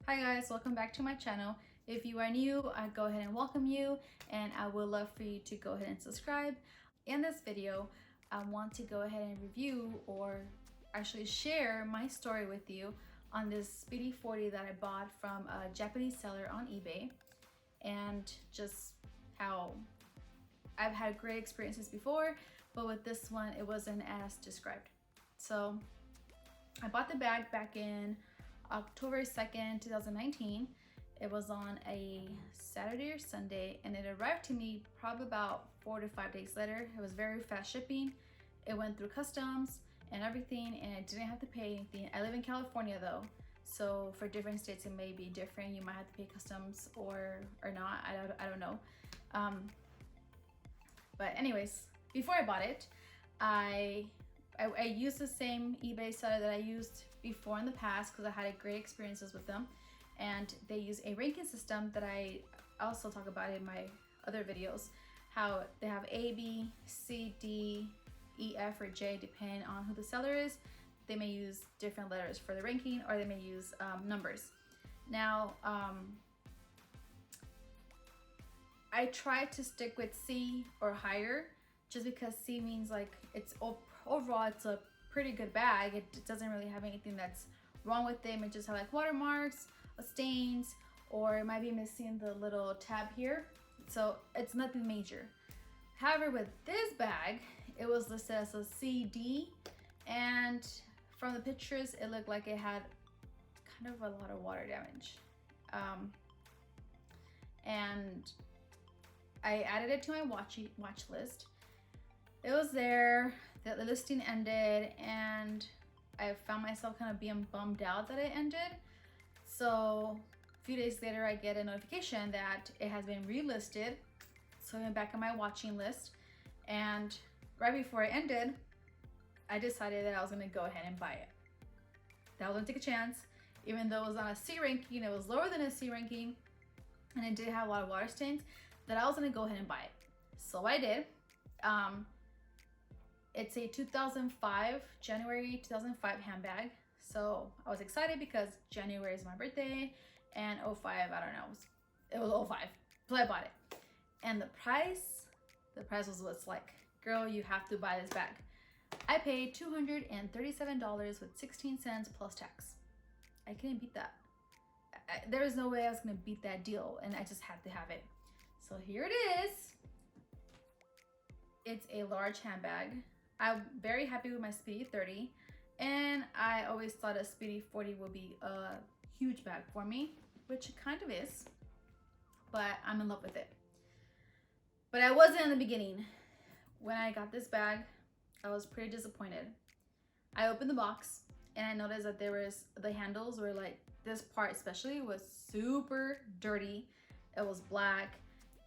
Hi guys, welcome back to my channel. If you are new, I go ahead and welcome you, and I would love for you to go ahead and subscribe. In this video, I want to go ahead and review or actually share my story with you on this Speedy 40 that I bought from a Japanese seller on eBay, and just how I've had great experiences before, but with this one, it wasn't as described. So I bought the bag back in October 2nd, 2019. It was on a Saturday or Sunday, and it arrived to me probably about 4 to 5 days later. It was very fast shipping. It went through customs and everything, and I didn't have to pay anything. I live in California though, so for different states it may be different. You might have to pay customs or not. I don't know. But anyways, before I bought it, I used the same eBay seller that I used before in the past because I had great experiences with them, and they use a ranking system that I also talk about in my other videos, how they have A, B, C, D, E, F, or J depending on who the seller is. They may use different letters for the ranking, or they may use numbers. Now, I try to stick with C or higher, just because C means like it's overall it's a pretty good bag. It doesn't really have anything that's wrong with it. It may just have like watermarks, stains, or it might be missing the little tab here. So it's nothing major. However, with this bag, it was listed as a CD, and from the pictures, it looked like it had kind of a lot of water damage. And I added it to my watch list. It was there, the listing ended, and I found myself kind of being bummed out that it ended. So a few days later, I get a notification that it has been relisted. So I went back on my watching list, and right before it ended, I decided that I was gonna go ahead and buy it. That I was gonna take a chance. Even though it was on a C ranking, it was lower than a C ranking, and it did have a lot of water stains, that I was gonna go ahead and buy it. So I did. It's a 2005, January 2005 handbag. So I was excited because January is my birthday, and 05, I don't know, it was 05. So I bought it. And the price was what's like, girl, you have to buy this bag. I paid $237 with 16 cents plus tax. I couldn't beat that. There was no way I was gonna beat that deal, and I just had to have it. So here it is. It's a large handbag. I'm very happy with my Speedy 30, and I always thought a Speedy 40 would be a huge bag for me, which it kind of is, but I'm in love with it. But I wasn't in the beginning. When I got this bag, I was pretty disappointed. I opened the box, and I noticed that the handles were like, this part especially was super dirty. It was black.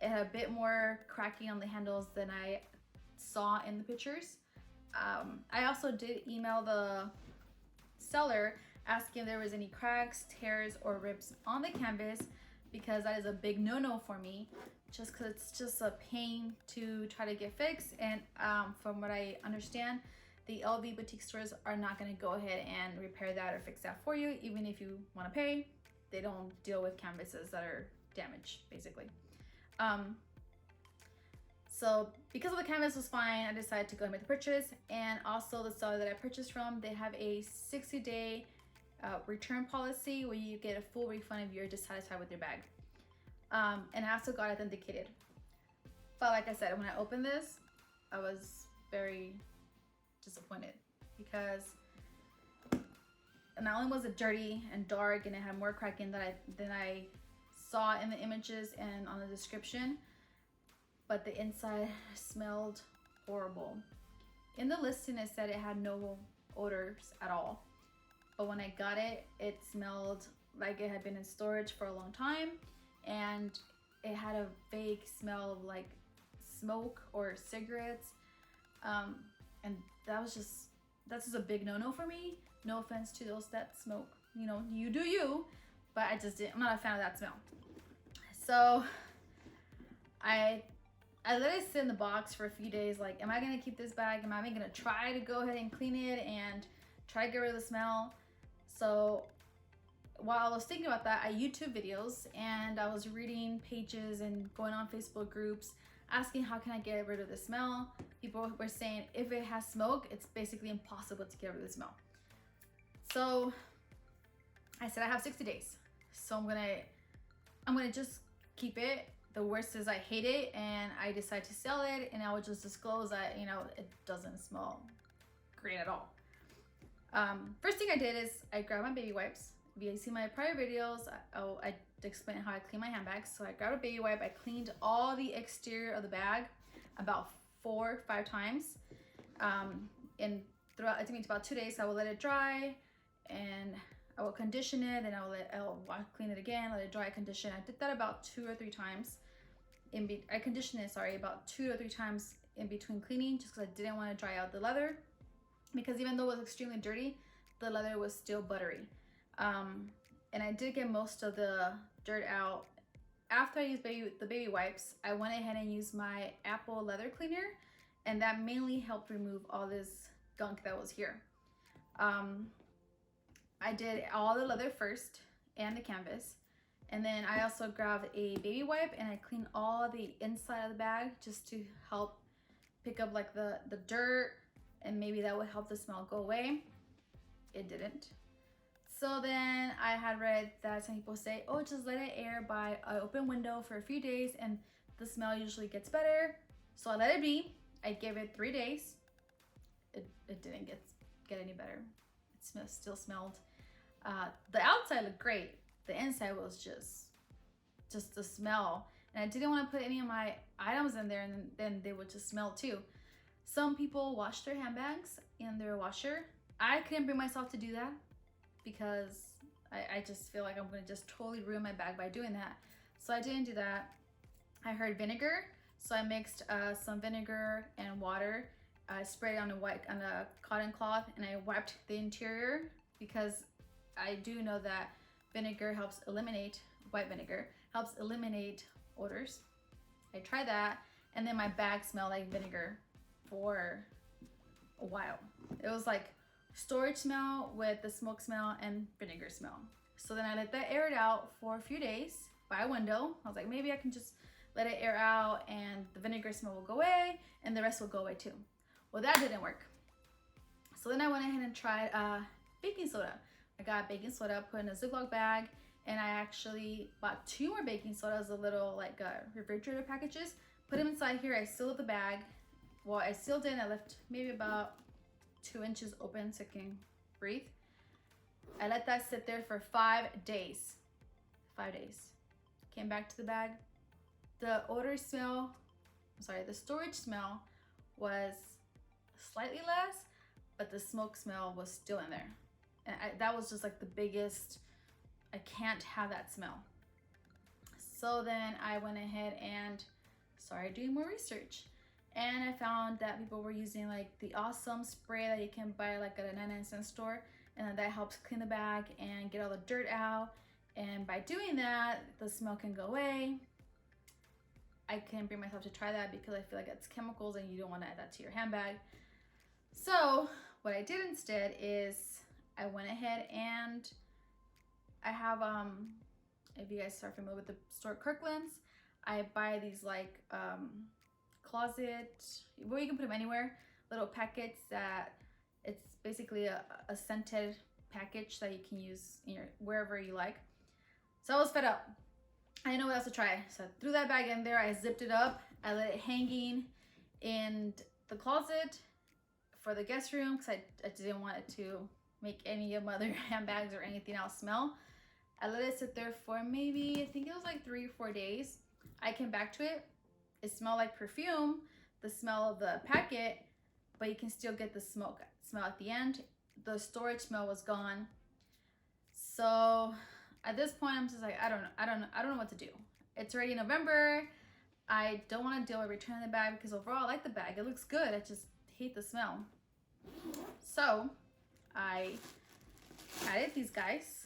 It had a bit more cracking on the handles than I saw in the pictures. I also did email the seller asking if there was any cracks, tears, or rips on the canvas, because that is a big no-no for me, just because it's just a pain to try to get fixed. And from what I understand, the LV boutique stores are not going to go ahead and repair that or fix that for you, even if you want to pay. They don't deal with canvases that are damaged, basically. So because of the canvas was fine, I decided to go and make the purchase. And also the seller that I purchased from, they have a 60-day return policy where you get a full refund if you're dissatisfied with your bag. And I also got it authenticated. But like I said, when I opened this, I was very disappointed, because not only was it dirty and dark, and it had more cracking than I saw in the images and on the description, but the inside smelled horrible. In the listing, it said it had no odors at all, but when I got it, it smelled like it had been in storage for a long time, and it had a vague smell of like smoke or cigarettes, and that's just a big no-no for me. No offense to those that smoke, you know, you do you, but I'm not a fan of that smell. So I let it sit in the box for a few days. Like, am I gonna keep this bag? Am I gonna try to go ahead and clean it and try to get rid of the smell? So while I was thinking about that, I YouTube videos and I was reading pages and going on Facebook groups asking how can I get rid of the smell. People were saying if it has smoke, it's basically impossible to get rid of the smell. So I said I have 60 days. So I'm gonna just keep it. The worst is I hate it and I decide to sell it, and I would just disclose that, you know, it doesn't smell great at all. First thing I did is I grabbed my baby wipes. If you see my prior videos, I explain how I clean my handbags. So I grabbed a baby wipe, I cleaned all the exterior of the bag about 4 or 5 times. And throughout, I think it's about 2 days, I will let it dry and I will condition it, and I'll clean it again, let it dry, condition. I did that about 2 or 3 times. I conditioned it, sorry, about 2 or 3 times in between cleaning, just because I didn't want to dry out the leather. Because even though it was extremely dirty, the leather was still buttery. And I did get most of the dirt out. After I used the baby wipes, I went ahead and used my Apple leather cleaner, and that mainly helped remove all this gunk that was here. I did all the leather first and the canvas, and then I also grabbed a baby wipe and I cleaned all the inside of the bag just to help pick up like the dirt, and maybe that would help the smell go away. It didn't. So then I had read that some people say, oh, just let it air by an open window for a few days and the smell usually gets better. So I let it be. I gave it 3 days. It didn't get any better. It still smelled. The outside looked great. The inside was just the smell. And I didn't want to put any of my items in there, and then they would just smell too. Some people wash their handbags in their washer. I couldn't bring myself to do that because I just feel like I'm gonna just totally ruin my bag by doing that. So I didn't do that. I heard vinegar, so I mixed some vinegar and water. I sprayed it on a cotton cloth, and I wiped the interior because I do know that vinegar helps eliminate, white vinegar helps eliminate odors. I tried that, and then my bag smelled like vinegar for a while. It was like storage smell with the smoke smell and vinegar smell. So then I let that air it out for a few days by a window. I was like, maybe I can just let it air out and the vinegar smell will go away and the rest will go away too. Well, that didn't work. So then I went ahead and tried baking soda. I got baking soda, put in a Ziploc bag, and I actually bought 2 more baking sodas, the little like refrigerator packages, put them inside here. I sealed the bag. Well, I sealed it and I left maybe about 2 inches open so it can breathe. I let that sit there for 5 days. 5 days. Came back to the bag. The the storage smell was slightly less, but the smoke smell was still in there. And that was just like the biggest, I can't have that smell. So then I went ahead and started doing more research. And I found that people were using like the awesome spray that you can buy like at a 99-cent store, and that helps clean the bag and get all the dirt out. And by doing that, the smell can go away. I couldn't bring myself to try that because I feel like it's chemicals and you don't want to add that to your handbag. So what I did instead is I went ahead and I have, if you guys are familiar with the store Kirkland's, I buy these like closet, well, you can put them anywhere, little packets that it's basically a scented package that you can use in wherever you like. So I was fed up. I didn't know what else to try. So I threw that bag in there, I zipped it up, I let it hanging in the closet for the guest room because I didn't want it to make any of my other handbags or anything else smell. I let it sit there for maybe, I think it was like 3 or 4 days. I came back to it. It smelled like perfume, the smell of the packet, but you can still get the smell at the end. The storage smell was gone. So at this point, I'm just like, I don't know what to do. It's already November. I don't want to deal with returning the bag because overall I like the bag. It looks good. I just hate the smell. So I added these guys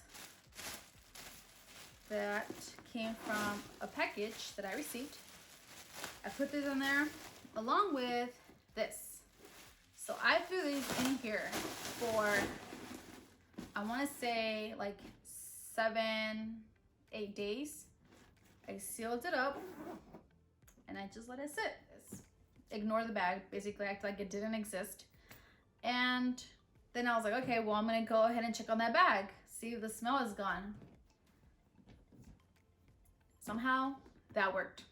that came from a package that I received. I put this in there along with this. So I threw these in here for, I want to say like 7, 8 days. I sealed it up and I just let it sit. Ignore the bag, basically act like it didn't exist. And then I was like, okay, well, I'm gonna go ahead and check on that bag, see if the smell is gone. Somehow that worked.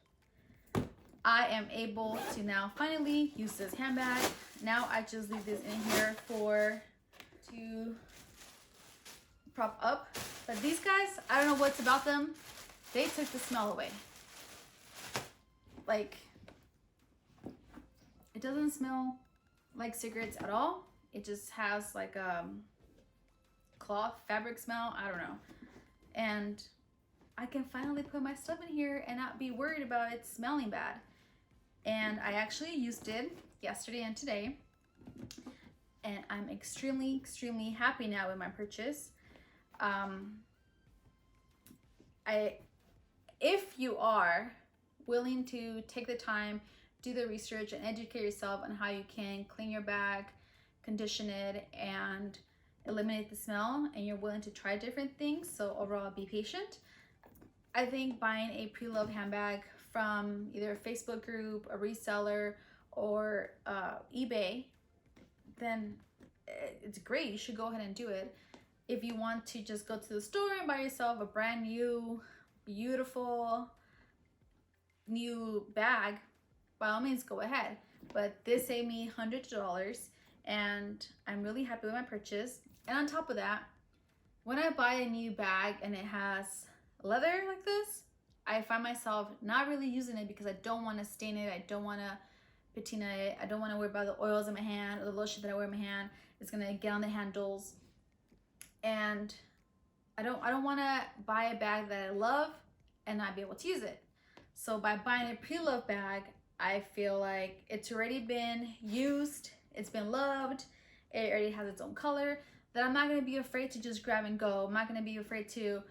I am able to now finally use this handbag. Now I just leave this in here to prop up. But these guys, I don't know what's about them. They took the smell away. Like, it doesn't smell like cigarettes at all. It just has like a cloth fabric smell. I don't know. And I can finally put my stuff in here and not be worried about it smelling bad. And I actually used it yesterday and today. And I'm extremely, extremely happy now with my purchase. If you are willing to take the time, do the research and educate yourself on how you can clean your bag, condition it, and eliminate the smell, and you're willing to try different things, so overall be patient, I think buying a pre-loved handbag from either a Facebook group, a reseller, or eBay, then it's great. You should go ahead and do it. If you want to just go to the store and buy yourself a brand new, beautiful, new bag, by all means go ahead. But this saved me hundreds of dollars and I'm really happy with my purchase. And on top of that, when I buy a new bag and it has leather like this, I find myself not really using it because I don't want to stain it, I don't want to patina it, I don't want to worry about the oils in my hand or the lotion that I wear in my hand. It's gonna get on the handles, and I don't want to buy a bag that I love and not be able to use it. So by buying a pre-loved bag, I feel like it's already been used, it's been loved, it already has its own color, that I'm not going to be afraid to just grab and go. I'm not going to be afraid to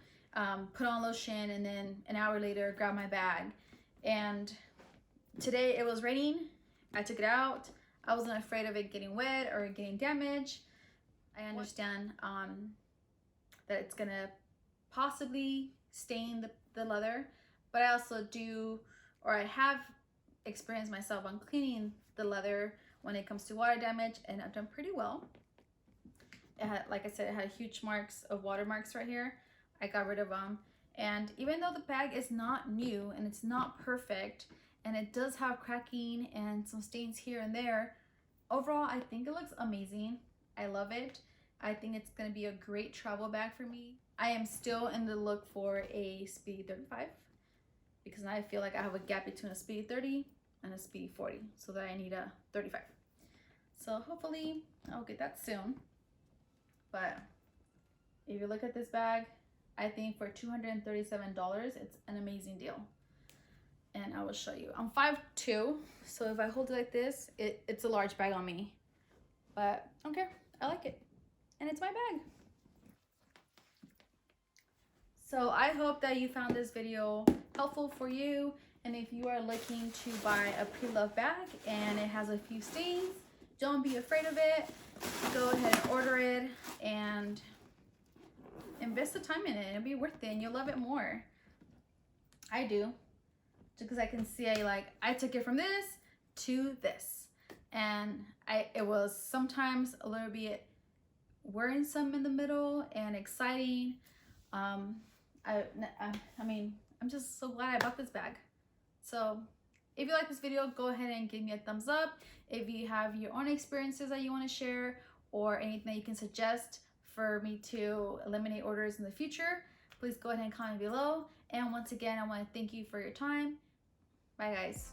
put on lotion and then an hour later grab my bag. And today it was raining, I took it out, I wasn't afraid of it getting wet or getting damaged. I understand that it's going to possibly stain the leather, but I also I have experienced myself on cleaning the leather when it comes to water damage, and I've done pretty well. It had, like I said, it had huge marks of watermarks right here. I got rid of them, and even though the bag is not new and it's not perfect and it does have cracking and some stains here and there, overall I think it looks amazing. I love it. I think it's going to be a great travel bag for me. I am still in the look for a Speedy 35 because now I feel like I have a gap between a Speedy 30 and a Speedy 40, so that I need a 35. So hopefully I'll get that soon. But if you look at this bag, I think for $237, it's an amazing deal. And I will show you. I'm 5'2", so if I hold it like this, it's a large bag on me. But I don't care, I like it. And it's my bag. So I hope that you found this video helpful for you. And if you are looking to buy a pre-loved bag and it has a few stains, don't be afraid of it. Go ahead and order it and invest the time in it. It'll be worth it and you'll love it more. I do. Just because I can see I took it from this to this. And it was sometimes a little bit worrisome in the middle and exciting. I mean, I'm just so glad I bought this bag. So if you like this video, go ahead and give me a thumbs up. If you have your own experiences that you want to share or anything that you can suggest for me to eliminate orders in the future, please go ahead and comment below. And once again, I want to thank you for your time. Bye guys.